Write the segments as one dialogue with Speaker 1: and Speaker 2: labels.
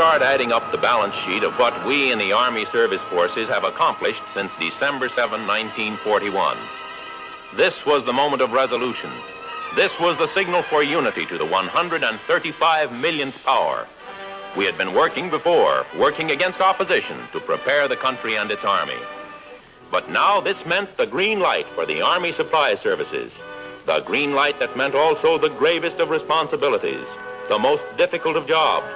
Speaker 1: start adding up the balance sheet of what we in the Army Service Forces have accomplished since December 7, 1941. This was the moment of resolution. This was the signal for unity to the 135 millionth power. We had been working before, working against opposition to prepare the country and its army. But now this meant the green light for the Army Supply Services. The green light that meant also the gravest of responsibilities, the most difficult of jobs.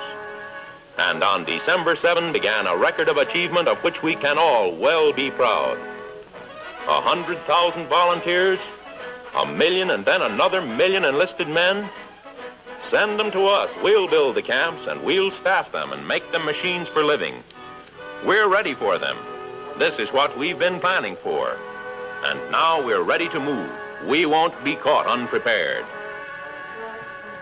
Speaker 1: And on December 7 began a record of achievement of which we can all well be proud. 100,000 volunteers, 1 million and then another 1 million enlisted men. Send them to us. We'll build the camps and we'll staff them and make them machines for living. We're ready for them. This is what we've been planning for. And now we're ready to move. We won't be caught unprepared.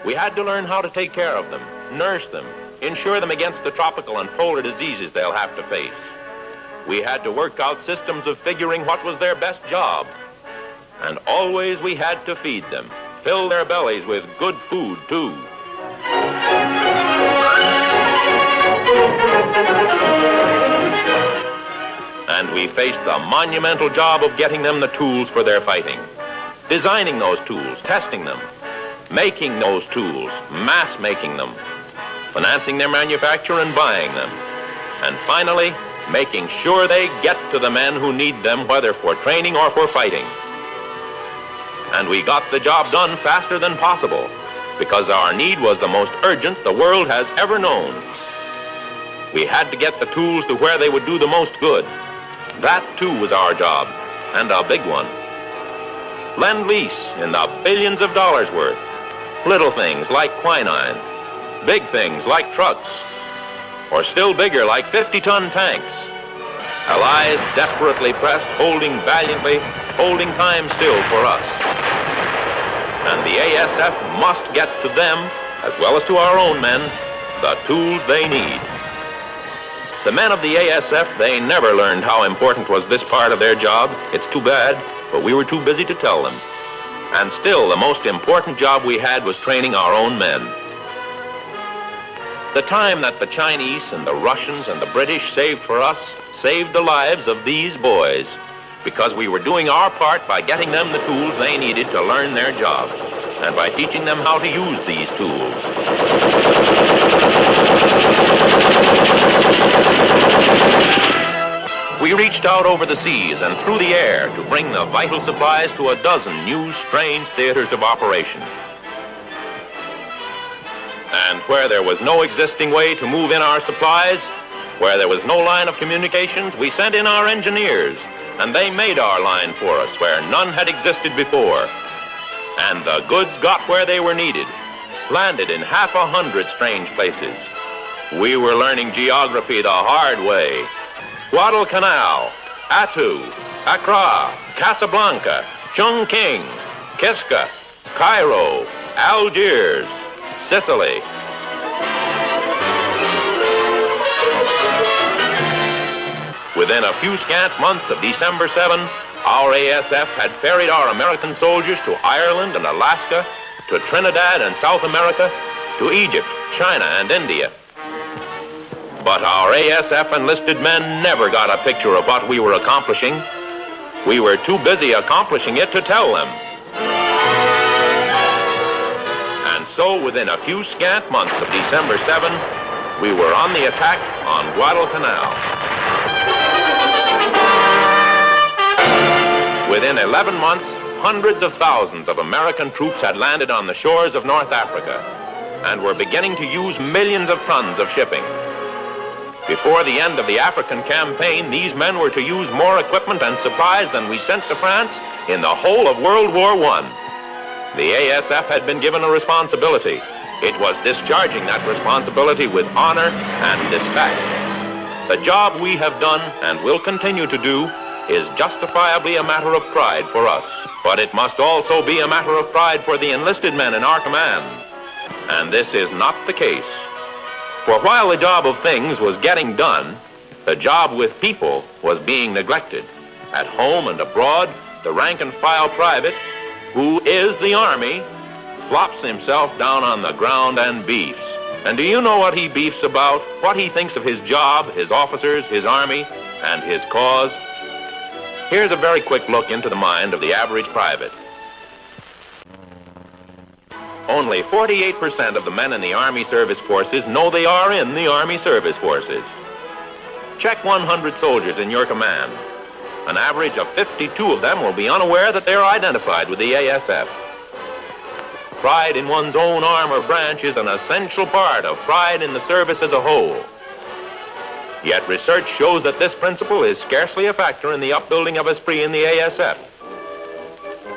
Speaker 1: We had to learn how to take care of them, nurse them, insure them against the tropical and polar diseases they'll have to face. We had to work out systems of figuring what was their best job. And always we had to feed them, fill their bellies with good food, too. And we faced the monumental job of getting them the tools for their fighting. Designing those tools, testing them, making those tools, mass making them, financing their manufacture and buying them, and finally, making sure they get to the men who need them, whether for training or for fighting. And we got the job done faster than possible, because our need was the most urgent the world has ever known. We had to get the tools to where they would do the most good. That, too, was our job, and a big one. Lend-lease in the billions of dollars worth. Little things like quinine. Big things like trucks. Or still bigger like 50-ton tanks. Allies desperately pressed, holding valiantly, holding time still for us. And the ASF must get to them, as well as to our own men, the tools they need. The men of the ASF, they never learned how important was this part of their job. It's too bad, but we were too busy to tell them. And still, the most important job we had was training our own men. The time that the Chinese and the Russians and the British saved for us saved the lives of these boys, because we were doing our part by getting them the tools they needed to learn their job, and by teaching them how to use these tools. We reached out over the seas and through the air to bring the vital supplies to a dozen new, strange theaters of operation. And where there was no existing way to move in our supplies, where there was no line of communications, we sent in our engineers, and they made our line for us where none had existed before. And the goods got where they were needed, landed in 100 strange places. We were learning geography the hard way. Guadalcanal, Attu, Accra, Casablanca, Chongqing, Kiska, Cairo, Algiers, Sicily. Within a few scant months of December 7, our ASF had ferried our American soldiers to Ireland and Alaska, to Trinidad and South America, to Egypt, China, and India. But our ASF enlisted men never got a picture of what we were accomplishing. We were too busy accomplishing it to tell them. And so within a few scant months of December 7, we were on the attack on Guadalcanal. Within 11 months, hundreds of thousands of American troops had landed on the shores of North Africa and were beginning to use millions of tons of shipping. Before the end of the African campaign, these men were to use more equipment and supplies than we sent to France in the whole of World War I. The ASF had been given a responsibility. It was discharging that responsibility with honor and dispatch. The job we have done and will continue to do is justifiably a matter of pride for us, but it must also be a matter of pride for the enlisted men in our command. And this is not the case. For while the job of things was getting done, the job with people was being neglected. At home and abroad, the rank-and-file private, who is the Army, flops himself down on the ground and beefs. And do you know what he beefs about? What he thinks of his job, his officers, his army, and his cause? Here's a very quick look into the mind of the average private. Only 48% of the men in the Army Service Forces know they are in the Army Service Forces. Check 100 soldiers in your command. An average of 52 of them will be unaware that they are identified with the ASF. Pride in one's own arm or branch is an essential part of pride in the service as a whole. Yet research shows that this principle is scarcely a factor in the upbuilding of esprit in the ASF.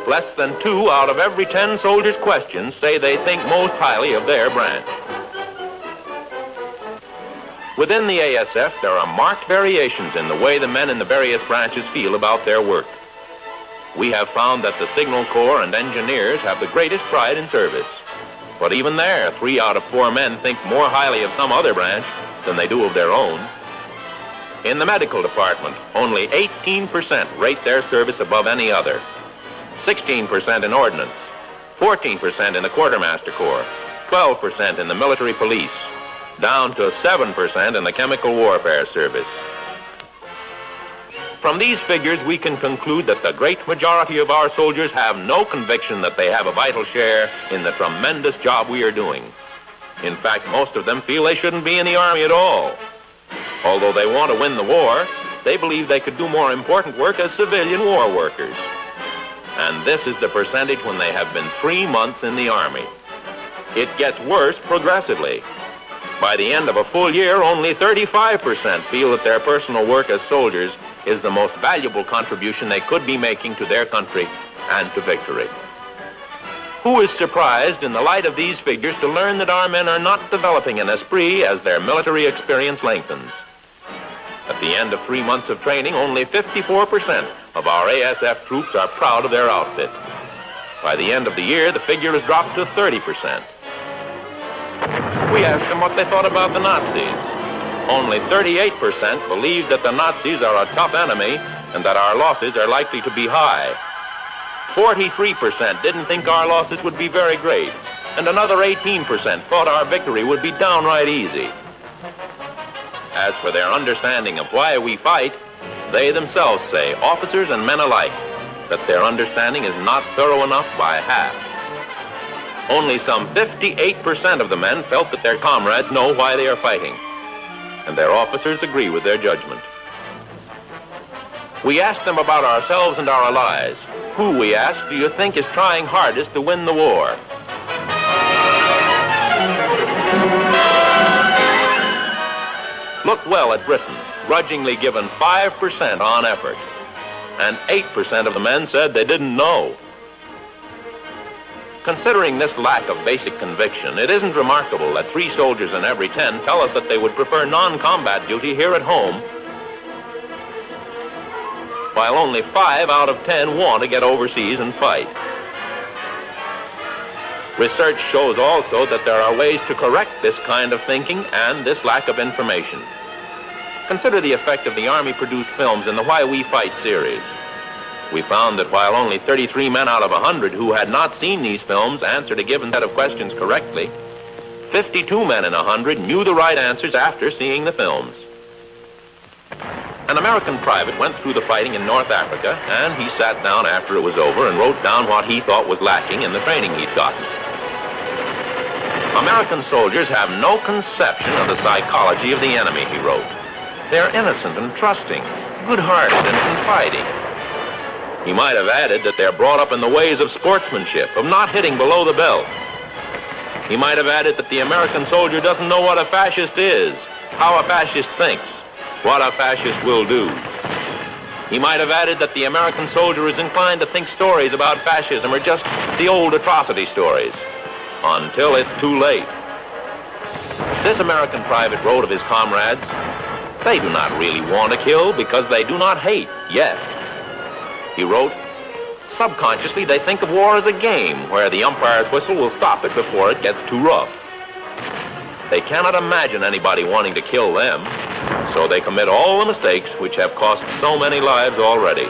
Speaker 1: Less than 2 out of every 10 soldiers questioned say they think most highly of their branch. Within the ASF, there are marked variations in the way the men in the various branches feel about their work. We have found that the Signal Corps and engineers have the greatest pride in service. But even there, 3 out of 4 men think more highly of some other branch than they do of their own. In the medical department, only 18% rate their service above any other. 16% in ordnance, 14% in the Quartermaster Corps, 12% in the military police, down to 7% in the chemical warfare service. From these figures, we can conclude that the great majority of our soldiers have no conviction that they have a vital share in the tremendous job we are doing. In fact, most of them feel they shouldn't be in the Army at all. Although they want to win the war, they believe they could do more important work as civilian war workers. And this is the percentage when they have been 3 months in the Army. It gets worse progressively. By the end of a full year, only 35% feel that their personal work as soldiers is the most valuable contribution they could be making to their country and to victory. Who is surprised in the light of these figures to learn that our men are not developing an esprit as their military experience lengthens? At the end of 3 months of training, only 54% of our ASF troops are proud of their outfit. By the end of the year, the figure has dropped to 30%. We asked them what they thought about the Nazis. Only 38% believed that the Nazis are a tough enemy and that our losses are likely to be high. 43% didn't think our losses would be very great, and another 18% thought our victory would be downright easy. As for their understanding of why we fight, they themselves say, officers and men alike, that their understanding is not thorough enough by half. Only some 58% of the men felt that their comrades know why they are fighting, and their officers agree with their judgment. We asked them about ourselves and our allies. Who, we asked, do you think is trying hardest to win the war? Look well at Britain, grudgingly given 5% on effort, and 8% of the men said they didn't know. Considering this lack of basic conviction, it isn't remarkable that 3 soldiers in every 10 tell us that they would prefer non-combat duty here at home, while only 5 out of 10 want to get overseas and fight. Research shows also that there are ways to correct this kind of thinking and this lack of information. Consider the effect of the Army-produced films in the Why We Fight series. We found that while only 33 men out of 100 who had not seen these films answered a given set of questions correctly, 52 men in 100 knew the right answers after seeing the films. An American private went through the fighting in North Africa, and he sat down after it was over and wrote down what he thought was lacking in the training he'd gotten. American soldiers have no conception of the psychology of the enemy, he wrote. They're innocent and trusting, good-hearted and confiding. He might have added that they're brought up in the ways of sportsmanship, of not hitting below the belt. He might have added that the American soldier doesn't know what a fascist is, how a fascist thinks, what a fascist will do. He might have added that the American soldier is inclined to think stories about fascism are just the old atrocity stories, until it's too late. This American private wrote of his comrades, they do not really want to kill because they do not hate yet. He wrote, subconsciously they think of war as a game where the umpire's whistle will stop it before it gets too rough. They cannot imagine anybody wanting to kill them, so they commit all the mistakes which have cost so many lives already.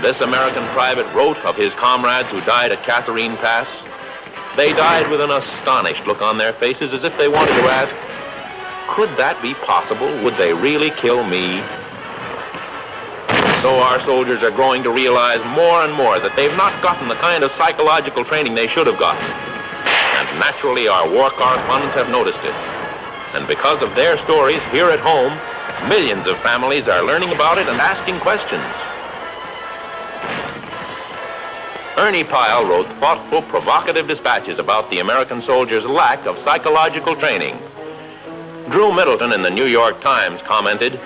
Speaker 1: This American private wrote of his comrades who died at Kasserine Pass, They died with an astonished look on their faces as if they wanted to ask, could that be possible? Would they really kill me? So our soldiers are growing to realize more and more that they've not gotten the kind of psychological training they should have gotten. And naturally, our war correspondents have noticed it. And because of their stories here at home, millions of families are learning about it and asking questions. Ernie Pyle wrote thoughtful, provocative dispatches about the American soldiers' lack of psychological training. Drew Middleton in the New York Times commented,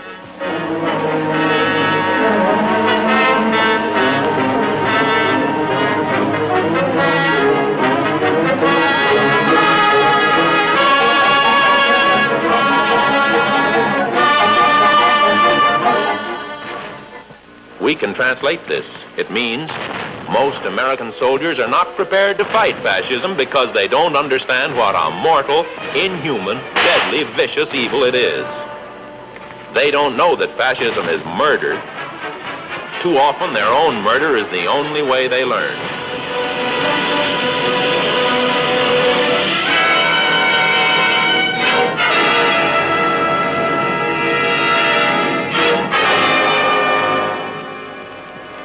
Speaker 1: we can translate this. It means most American soldiers are not prepared to fight fascism because they don't understand what a mortal, inhuman, deadly, vicious evil it is. They don't know that fascism is murder. Too often, their own murder is the only way they learn.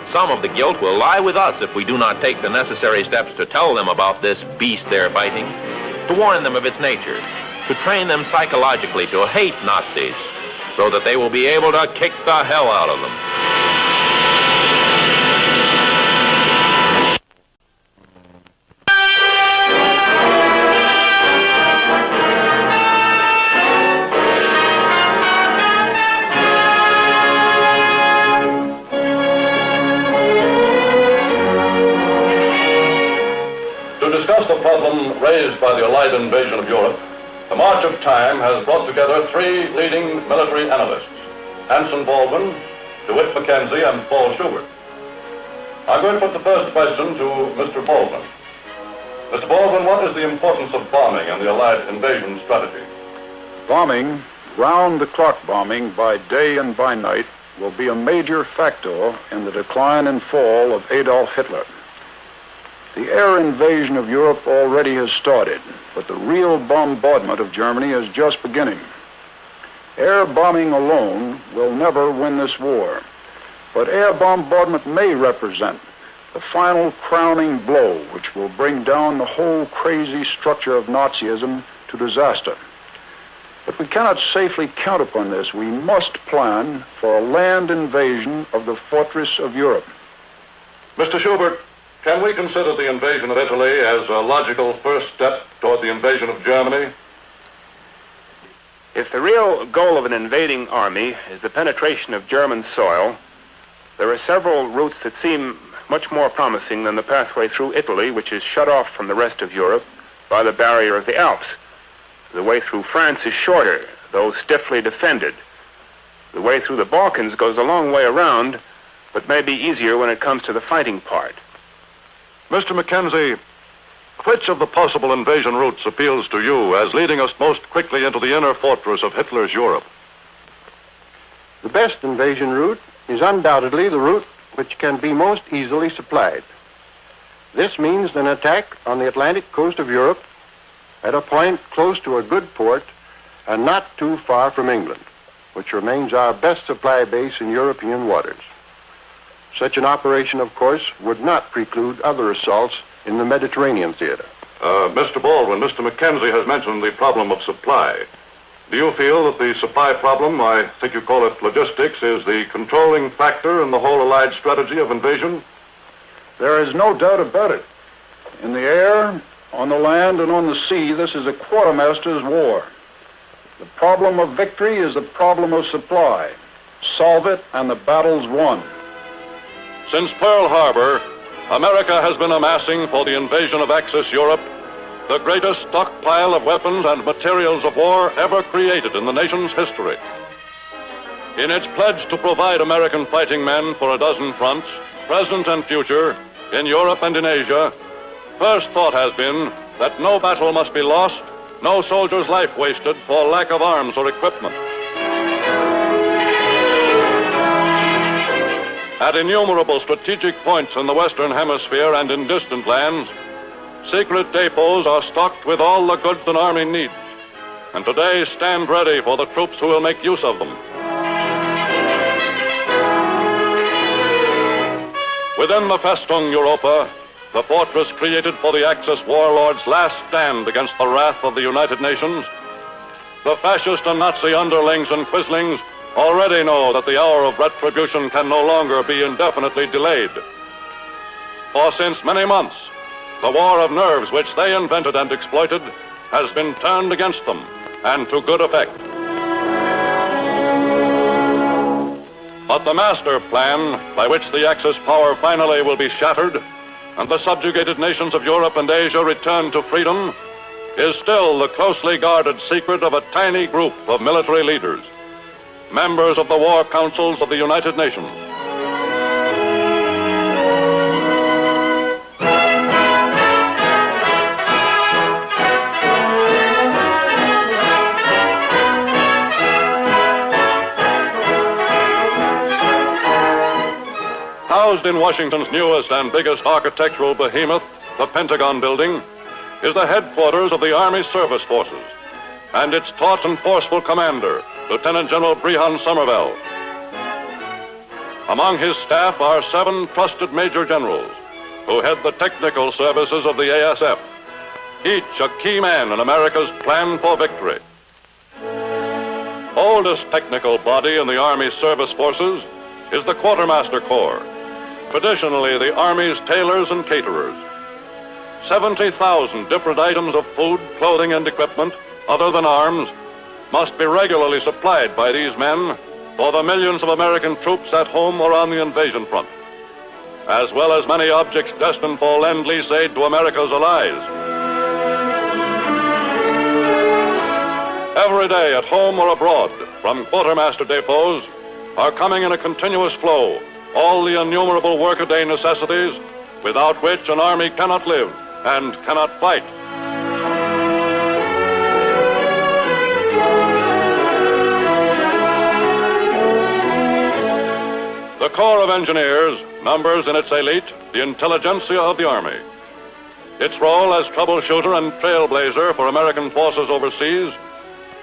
Speaker 1: Some of the guilt will lie with us if we do not take the necessary steps to tell them about this beast they're fighting, to warn them of its nature, to train them psychologically to hate Nazis, so that they will be able to kick the hell out of them.
Speaker 2: The problem raised by the Allied invasion of Europe, the march of time has brought together three leading military analysts, Anson Baldwin, DeWitt McKenzie, and Paul Schubert. I'm going to put the first question to Mr. Baldwin. Mr. Baldwin, what is the importance of bombing in the Allied invasion strategy?
Speaker 3: Bombing, round-the-clock bombing by day and by night, will be a major factor in the decline and fall of Adolf Hitler. The air invasion of Europe already has started, but the real bombardment of Germany is just beginning. Air bombing alone will never win this war, but air bombardment may represent the final crowning blow which will bring down the whole crazy structure of Nazism to disaster. But we cannot safely count upon this. We must plan for a land invasion of the fortress of Europe.
Speaker 2: Mr. Schubert, can we consider the invasion of Italy as a logical first step toward the invasion of Germany?
Speaker 4: If the real goal of an invading army is the penetration of German soil, there are several routes that seem much more promising than the pathway through Italy, which is shut off from the rest of Europe by the barrier of the Alps. The way through France is shorter, though stiffly defended. The way through the Balkans goes a long way around, but may be easier when it comes to the fighting part.
Speaker 2: Mr. McKenzie, which of the possible invasion routes appeals to you as leading us most quickly into the inner fortress of Hitler's Europe?
Speaker 5: The best invasion route is undoubtedly the route which can be most easily supplied. This means an attack on the Atlantic coast of Europe at a point close to a good port and not too far from England, which remains our best supply base in European waters. Such an operation, of course, would not preclude other assaults in the Mediterranean theater.
Speaker 2: Mr. Baldwin, Mr. McKenzie has mentioned the problem of supply. Do you feel that the supply problem, I think you call it logistics, is the controlling factor in the whole Allied strategy of invasion?
Speaker 3: There is no doubt about it. In the air, on the land, and on the sea, this is a quartermaster's war. The problem of victory is the problem of supply. Solve it, and the battle's won.
Speaker 2: Since Pearl Harbor, America has been amassing for the invasion of Axis Europe the greatest stockpile of weapons and materials of war ever created in the nation's history. In its pledge to provide American fighting men for a dozen fronts, present and future, in Europe and in Asia, first thought has been that no battle must be lost, no soldier's life wasted for lack of arms or equipment. At innumerable strategic points in the Western Hemisphere and in distant lands, secret depots are stocked with all the goods an army needs, and today stand ready for the troops who will make use of them. Within the Festung Europa, the fortress created for the Axis warlords' last stand against the wrath of the United Nations, the fascist and Nazi underlings and quislings already know that the hour of retribution can no longer be indefinitely delayed. For since many months, the war of nerves which they invented and exploited has been turned against them, and to good effect. But the master plan by which the Axis power finally will be shattered and the subjugated nations of Europe and Asia return to freedom is still the closely guarded secret of a tiny group of military leaders, members of the war councils of the United Nations. Housed in Washington's newest and biggest architectural behemoth, the Pentagon Building, is the headquarters of the Army Service Forces and its taut and forceful commander, Lieutenant General Brehon Somervell. Among his staff are 7 trusted major generals who head the technical services of the ASF, each a key man in America's plan for victory. Oldest technical body in the Army Service Forces is the Quartermaster Corps, traditionally the Army's tailors and caterers. 70,000 different items of food, clothing, and equipment, other than arms, must be regularly supplied by these men for the millions of American troops at home or on the invasion front, as well as many objects destined for Lend-Lease aid to America's allies. Every day at home or abroad, from quartermaster depots, are coming in a continuous flow all the innumerable workaday necessities without which an army cannot live and cannot fight. The Corps of Engineers numbers in its elite the intelligentsia of the Army. Its role as troubleshooter and trailblazer for American forces overseas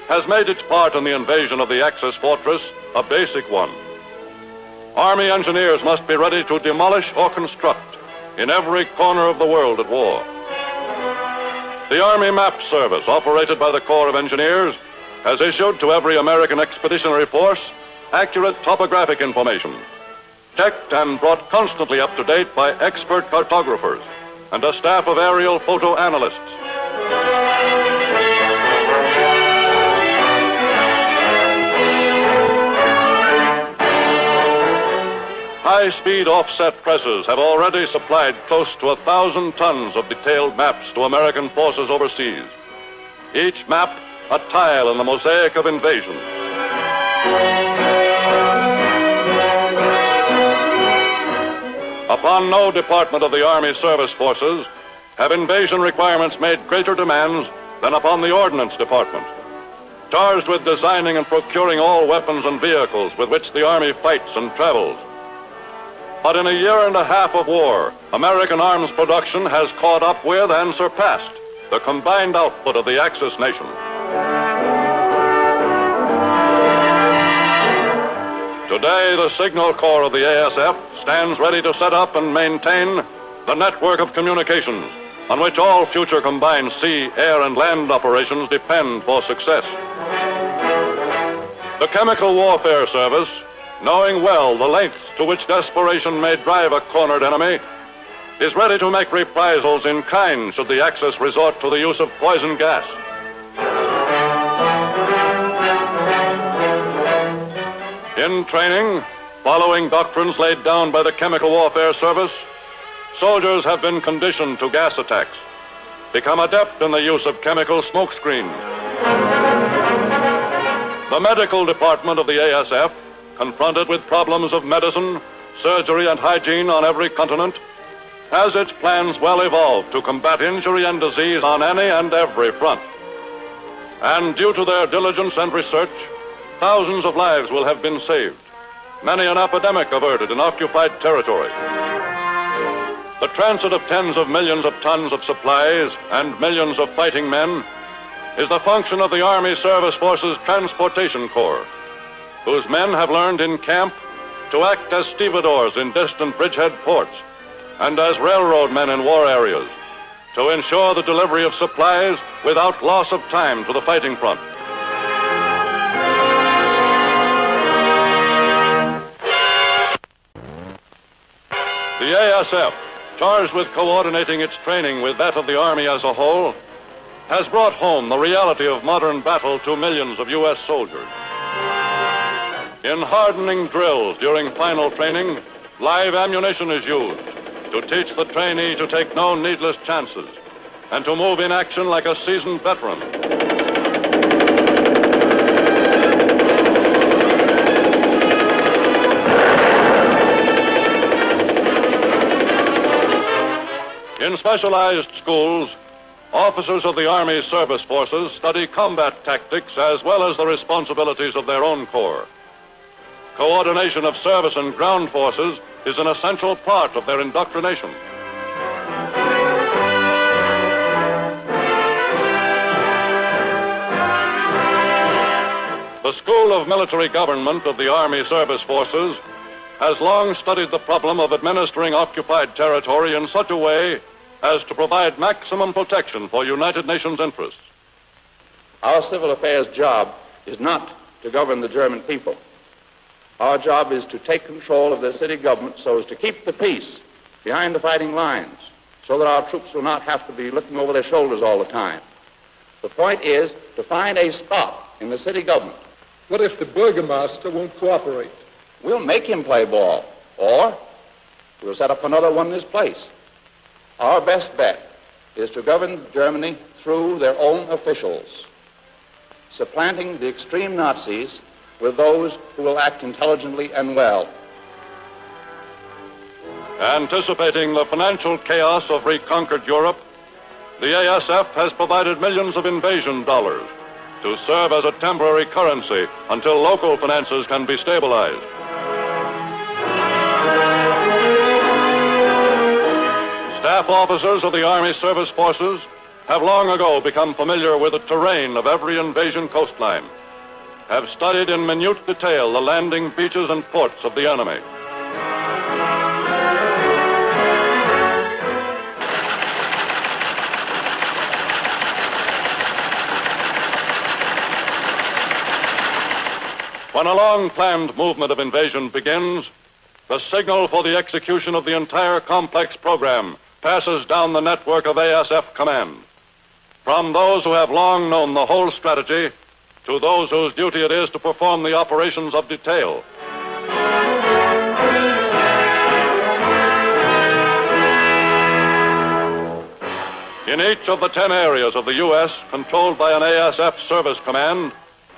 Speaker 2: has made its part in the invasion of the Axis fortress a basic one. Army engineers must be ready to demolish or construct in every corner of the world at war. The Army Map Service, operated by the Corps of Engineers, has issued to every American expeditionary force accurate topographic information, checked and brought constantly up to date by expert cartographers and a staff of aerial photo analysts. High-speed offset presses have already supplied close to 1,000 tons of detailed maps to American forces overseas. Each map a tile in the mosaic of invasion. Upon no department of the Army Service Forces have invasion requirements made greater demands than upon the Ordnance Department, charged with designing and procuring all weapons and vehicles with which the Army fights and travels. But in a year and a half of war, American arms production has caught up with and surpassed the combined output of the Axis nation. Today, the Signal Corps of the ASF stands ready to set up and maintain the network of communications on which all future combined sea, air, and land operations depend for success. The Chemical Warfare Service, knowing well the lengths to which desperation may drive a cornered enemy, is ready to make reprisals in kind should the Axis resort to the use of poison gas. In training, following doctrines laid down by the Chemical Warfare Service, soldiers have been conditioned to gas attacks, become adept in the use of chemical smoke screens. The medical department of the ASF, confronted with problems of medicine, surgery, and hygiene on every continent, has its plans well evolved to combat injury and disease on any and every front. And due to their diligence and research, thousands of lives will have been saved, many an epidemic averted in occupied territory. The transit of tens of millions of tons of supplies and millions of fighting men is the function of the Army Service Forces Transportation Corps, whose men have learned in camp to act as stevedores in distant bridgehead ports and as railroad men in war areas to ensure the delivery of supplies without loss of time to the fighting front. The ASF, charged with coordinating its training with that of the Army as a whole, has brought home the reality of modern battle to millions of U.S. soldiers. In hardening drills during final training, live ammunition is used to teach the trainee to take no needless chances and to move in action like a seasoned veteran. In specialized schools, officers of the Army Service Forces study combat tactics as well as the responsibilities of their own corps. Coordination of service and ground forces is an essential part of their indoctrination. The School of Military Government of the Army Service Forces has long studied the problem of administering occupied territory in such a way as to provide maximum protection for United Nations interests.
Speaker 6: Our civil affairs job is not to govern the German people. Our job is to take control of their city government so as to keep the peace behind the fighting lines, so that our troops will not have to be looking over their shoulders all the time. The point is to find a spot in the city government.
Speaker 7: What if the Burgomaster won't cooperate?
Speaker 6: We'll make him play ball, or we'll set up another one in his place. Our best bet is to govern Germany through their own officials, supplanting the extreme Nazis with those who will act intelligently and well.
Speaker 2: Anticipating the financial chaos of reconquered Europe, the ASF has provided millions of invasion dollars to serve as a temporary currency until local finances can be stabilized. Staff officers of the Army Service Forces have long ago become familiar with the terrain of every invasion coastline, have studied in minute detail the landing beaches and ports of the enemy. When a long-planned movement of invasion begins, the signal for the execution of the entire complex program passes down the network of ASF command. From those who have long known the whole strategy to those whose duty it is to perform the operations of detail. In each of the 10 areas of the U.S. controlled by an ASF service command,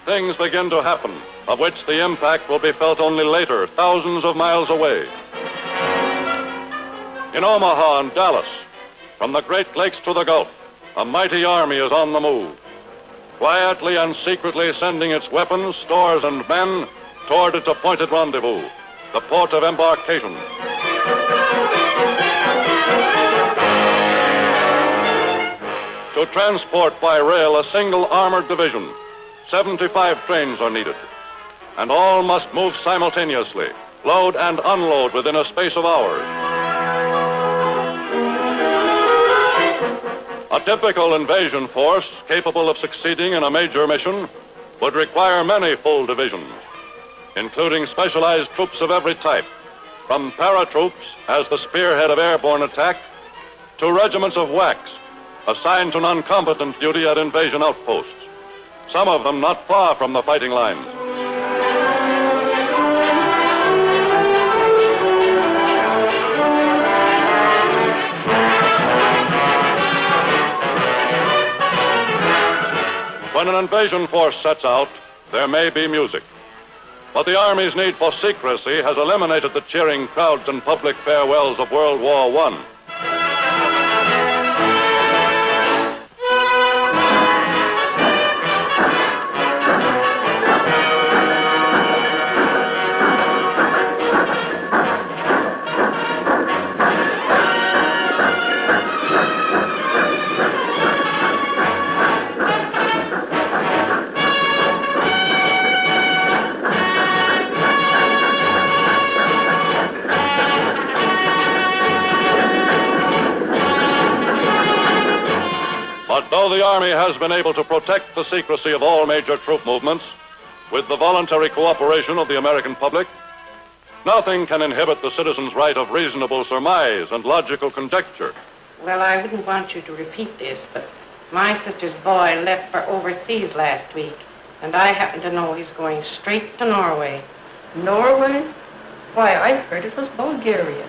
Speaker 2: things begin to happen, of which the impact will be felt only later, thousands of miles away. In Omaha and Dallas, from the Great Lakes to the Gulf, a mighty army is on the move, quietly and secretly sending its weapons, stores, and men toward its appointed rendezvous, the port of embarkation. To transport by rail a single armored division, 75 trains are needed, and all must move simultaneously, load and unload within a space of hours. A typical invasion force capable of succeeding in a major mission would require many full divisions, including specialized troops of every type, from paratroops as the spearhead of airborne attack to regiments of WACs assigned to non-combatant duty at invasion outposts, some of them not far from the fighting lines. When an invasion force sets out, there may be music. But the Army's need for secrecy has eliminated the cheering crowds and public farewells of World War I. Though the Army has been able to protect the secrecy of all major troop movements, with the voluntary cooperation of the American public, nothing can inhibit the citizens' right of reasonable surmise and logical conjecture.
Speaker 8: Well, I wouldn't want you to repeat this, but my sister's boy left for overseas last week, and I happen to know he's going straight to Norway.
Speaker 9: Norway? Why, I heard it was Bulgaria.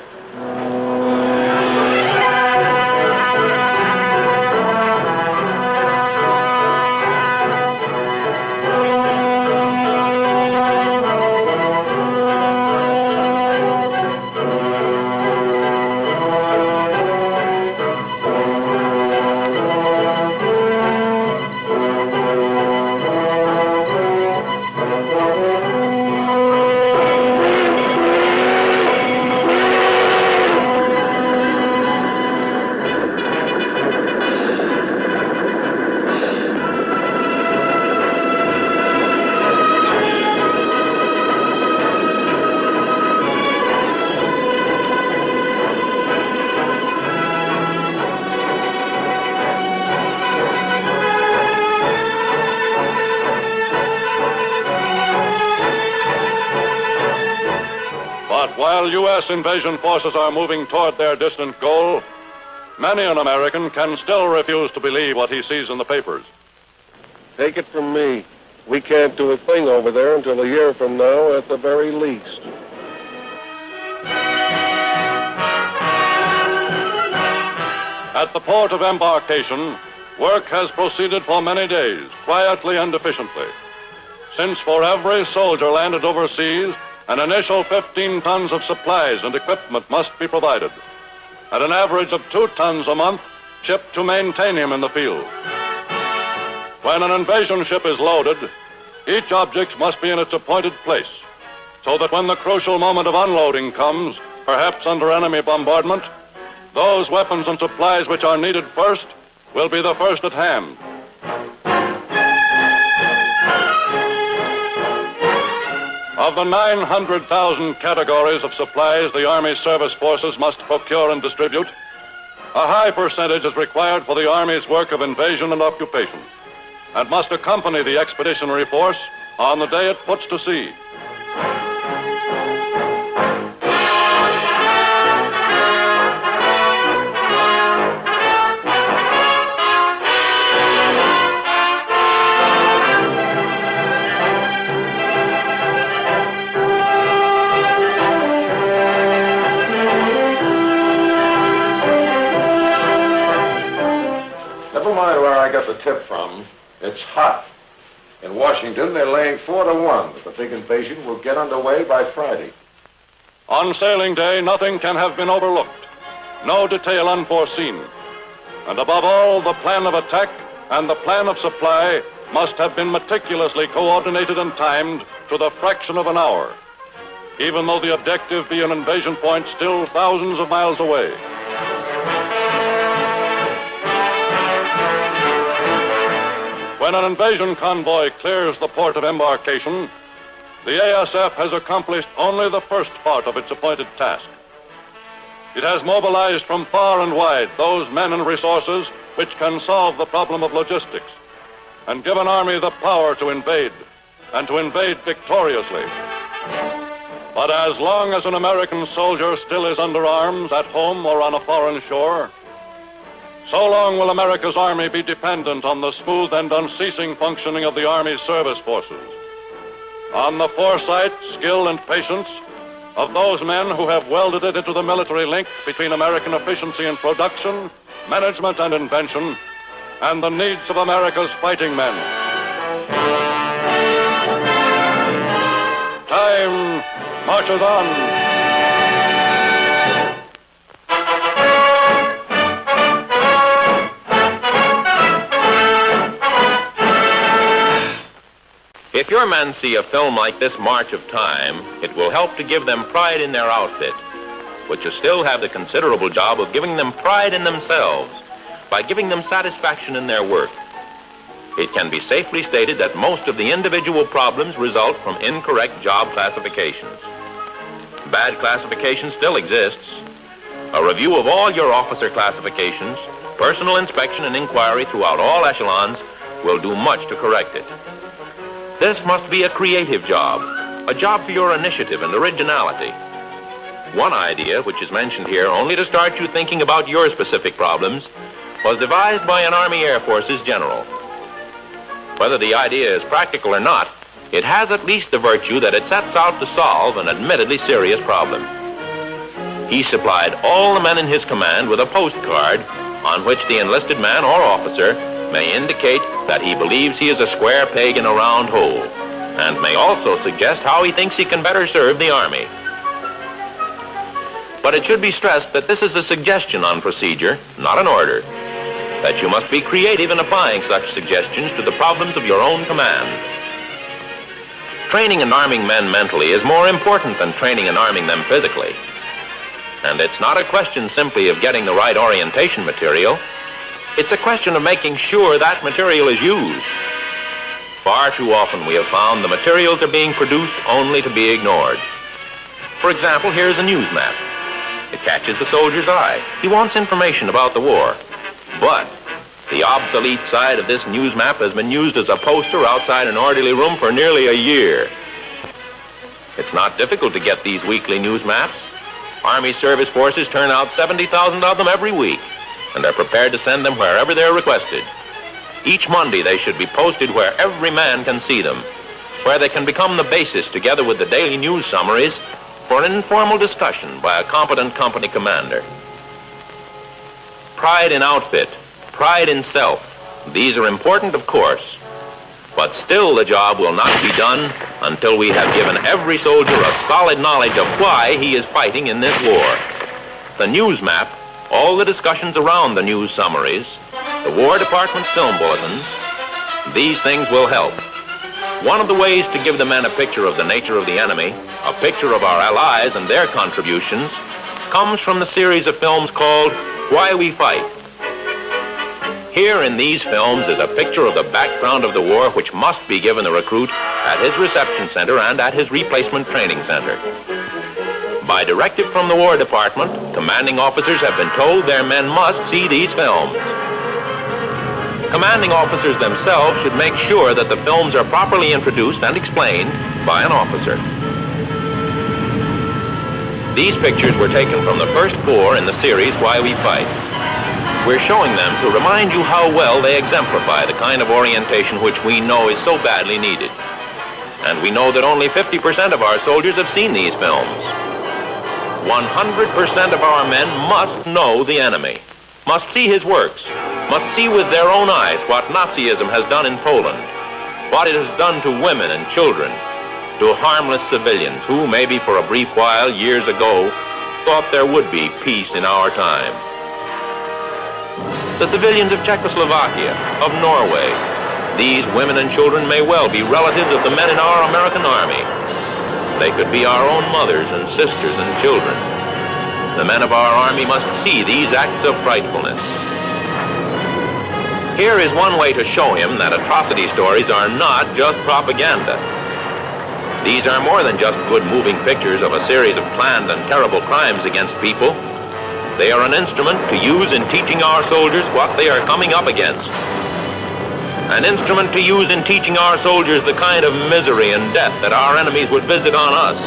Speaker 2: While U.S. invasion forces are moving toward their distant goal, many an American can still refuse to believe what he sees in the papers.
Speaker 10: Take it from me, we can't do a thing over there until a year from now at the very least.
Speaker 2: At the port of embarkation, work has proceeded for many days, quietly and efficiently. Since for every soldier landed overseas, an initial 15 tons of supplies and equipment must be provided, at an average of 2 tons a month shipped to maintain him in the field. When an invasion ship is loaded, each object must be in its appointed place, so that when the crucial moment of unloading comes, perhaps under enemy bombardment, those weapons and supplies which are needed first will be the first at hand. Of the 900,000 categories of supplies the Army service forces must procure and distribute, a high percentage is required for the Army's work of invasion and occupation, and must accompany the expeditionary force on the day it puts to sea.
Speaker 10: Never mind where I got the tip from. It's hot. In Washington, they're laying 4-1 that the big invasion will get underway by Friday.
Speaker 2: On sailing day, nothing can have been overlooked, no detail unforeseen. And above all, the plan of attack and the plan of supply must have been meticulously coordinated and timed to the fraction of an hour, even though the objective be an invasion point still thousands of miles away. When an invasion convoy clears the port of embarkation, the ASF has accomplished only the first part of its appointed task. It has mobilized from far and wide those men and resources which can solve the problem of logistics and give an army the power to invade, and to invade victoriously. But as long as an American soldier still is under arms at home or on a foreign shore, so long will America's Army be dependent on the smooth and unceasing functioning of the Army's service forces, on the foresight, skill, and patience of those men who have welded it into the military link between American efficiency in production, management, and invention, and the needs of America's fighting men. Time marches on.
Speaker 1: If your men see a film like this March of Time, it will help to give them pride in their outfit, which will still have the considerable job of giving them pride in themselves by giving them satisfaction in their work. It can be safely stated that most of the individual problems result from incorrect job classifications. Bad classification still exists. A review of all your officer classifications Personal inspection and inquiry throughout all echelons will do much to correct it. This must be a creative job, a job for your initiative and originality. One idea, which is mentioned here only to start you thinking about your specific problems, was devised by an Army Air Forces general. Whether the idea is practical or not, it has at least the virtue that it sets out to solve an admittedly serious problem. He supplied all the men in his command with a postcard on which the enlisted man or officer may indicate that he believes he is a square peg in a round hole, and may also suggest how he thinks he can better serve the Army. But it should be stressed that this is a suggestion on procedure, not an order, that you must be creative in applying such suggestions to the problems of your own command. Training and arming men mentally is more important than training and arming them physically. And it's not a question simply of getting the right orientation material. It's a question of making sure that material is used. Far too often we have found the materials are being produced only to be ignored. For example, here's a news map. It catches the soldier's eye. He wants information about the war. But the obsolete side of this news map has been used as a poster outside an orderly room for nearly a year. It's not difficult to get these weekly news maps. Army service forces turn out 70,000 of them every week, and are prepared to send them wherever they're requested. Each Monday they should be posted where every man can see them, where they can become the basis, together with the daily news summaries, for an informal discussion by a competent company commander. Pride in outfit, pride in self, these are important, of course, but still the job will not be done until we have given every soldier a solid knowledge of why he is fighting in this war. The news map, all the discussions around the news summaries, the War Department film bulletins, these things will help. One of the ways to give the men a picture of the nature of the enemy, a picture of our allies and their contributions, comes from the series of films called Why We Fight. Here in these films is a picture of the background of the war which must be given the recruit at his reception center and at his replacement training center. By directive from the War Department, commanding officers have been told their men must see these films. Commanding officers themselves should make sure that the films are properly introduced and explained by an officer. These pictures were taken from the first 4 in the series Why We Fight. We're showing them to remind you how well they exemplify the kind of orientation which we know is so badly needed. And we know that only 50% of our soldiers have seen these films. 100% of our men must know the enemy, must see his works, must see with their own eyes what Nazism has done in Poland, what it has done to women and children, to harmless civilians who, maybe for a brief while years ago, thought there would be peace in our time. The civilians of Czechoslovakia, of Norway, these women and children may well be relatives of the men in our American Army. They could be our own mothers and sisters and children. The men of our Army must see these acts of frightfulness. Here is one way to show him that atrocity stories are not just propaganda. These are more than just good moving pictures of a series of planned and terrible crimes against people. They are an instrument to use in teaching our soldiers what they are coming up against. An instrument to use in teaching our soldiers the kind of misery and death that our enemies would visit on us.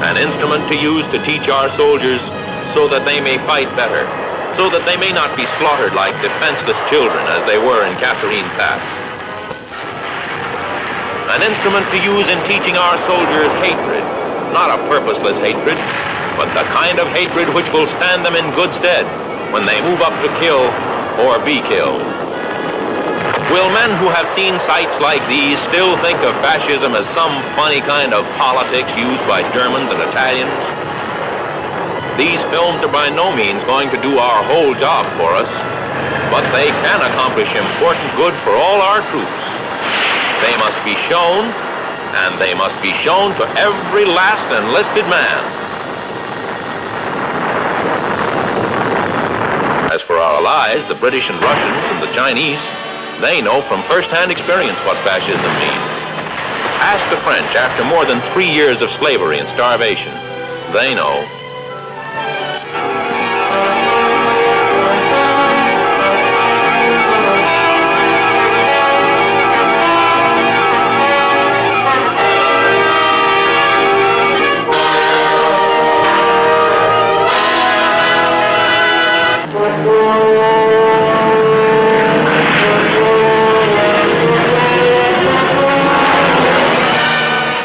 Speaker 1: An instrument to use to teach our soldiers so that they may fight better, so that they may not be slaughtered like defenseless children as they were in Kasserine Pass. An instrument to use in teaching our soldiers hatred, not a purposeless hatred, but the kind of hatred which will stand them in good stead when they move up to kill or be killed. Will men who have seen sights like these still think of fascism as some funny kind of politics used by Germans and Italians? These films are by no means going to do our whole job for us, but they can accomplish important good for all our troops. They must be shown, and they must be shown to every last enlisted man. As for our allies, the British and Russians and the Chinese, they know from first-hand experience what fascism means. Ask the French after more than 3 years of slavery and starvation. They know.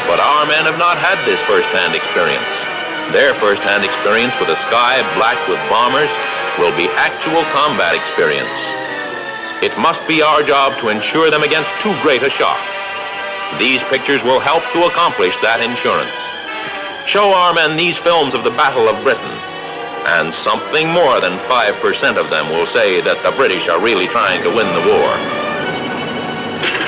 Speaker 1: But our men have not had this first-hand experience. Their first-hand experience with a sky blacked with bombers will be actual combat experience. It must be our job to insure them against too great a shock. These pictures will help to accomplish that insurance. Show our men these films of the Battle of Britain, and something more than 5% of them will say that the British are really trying to win the war.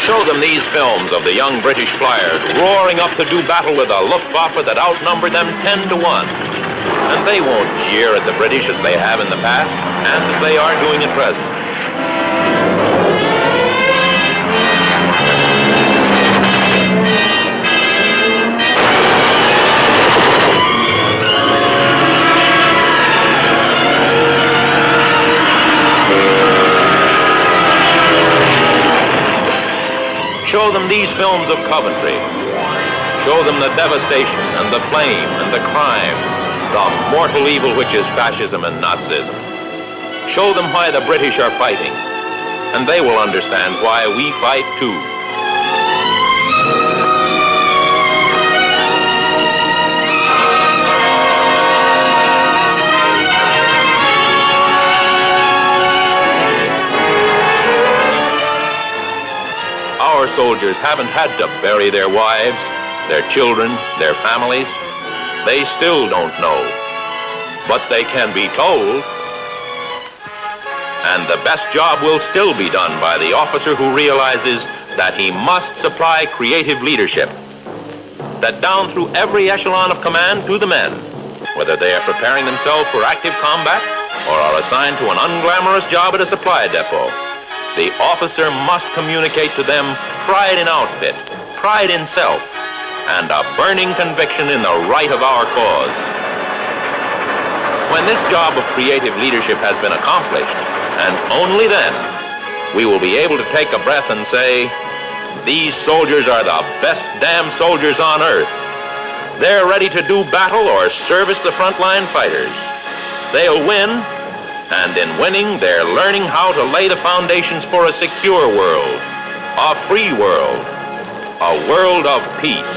Speaker 1: Show them these films of the young British flyers roaring up to do battle with a Luftwaffe that outnumbered them 10 to 1. And they won't jeer at the British as they have in the past, and as they are doing at present. Show them these films of Coventry. Show them the devastation and the flame and the crime, the mortal evil which is fascism and Nazism. Show them why the British are fighting, and they will understand why we fight too. Our soldiers haven't had to bury their wives, their children, their families. They still don't know. But they can be told. And the best job will still be done by the officer who realizes that he must supply creative leadership. That down through every echelon of command to the men, whether they are preparing themselves for active combat or are assigned to an unglamorous job at a supply depot, the officer must communicate to them pride in outfit, pride in self, and a burning conviction in the right of our cause. When this job of creative leadership has been accomplished, and only then, we will be able to take a breath and say, these soldiers are the best damn soldiers on earth. They're ready to do battle or service the frontline fighters. They'll win, and in winning, they're learning how to lay the foundations for a secure world, a free world, a world of peace.